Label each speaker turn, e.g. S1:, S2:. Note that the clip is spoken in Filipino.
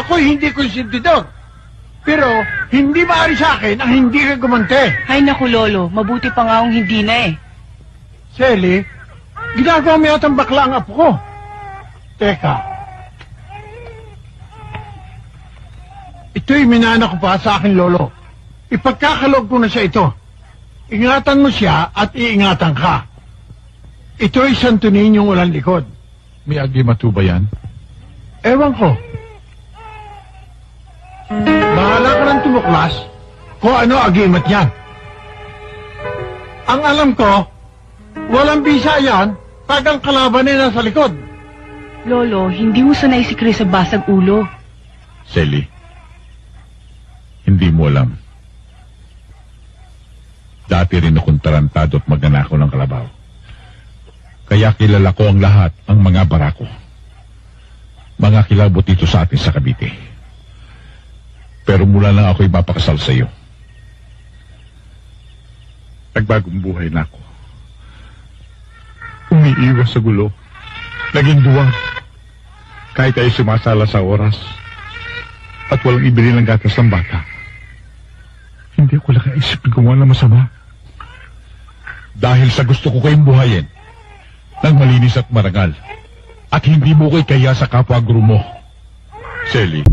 S1: Ako'y hindi konsentidor. Pero hindi maaari sa akin ang hindi ka gumante.
S2: Ay naku, Lolo. Mabuti pa nga kung hindi na eh.
S1: Selly, ginagawa mo yatang bakla ang apo ko. Teka. Ito'y minana ko pa sa akin, Lolo. Ipagkakalog ko na siya ito. Ingatan mo siya at iingatan ka. Ito'y Santo Niñong walang likod.
S3: May agimato ba yan?
S1: Ewan ko. Bahala ka ng tumuklas kung ano agimat yan. Ang alam ko, walang bisa yan pag ang kalaban ay nasa likod.
S2: Lolo, hindi mo sanay si Chris sa basag ulo.
S3: Selly, hindi mo alam. Dati rin akong tarantado at magnanakaw ng kalabaw. Kaya kilala ko ang lahat, ang mga barako. Mga kilabot dito sa atin sa Cavite. Pero mula lang ako'y mapakasal sa iyo. Nagbagong buhay na ako. Umiiwas sa gulo. Naging duwag. Kahit ay sumasala sa oras. At walang ibili ng gatas ng bata. Hindi ako nakaisip ng gumawa ng masama. Dahil sa gusto ko kayong buhayin ng malinis at marangal. At hindi mo ko'y kaya sa kapwa-guru mo. Selly.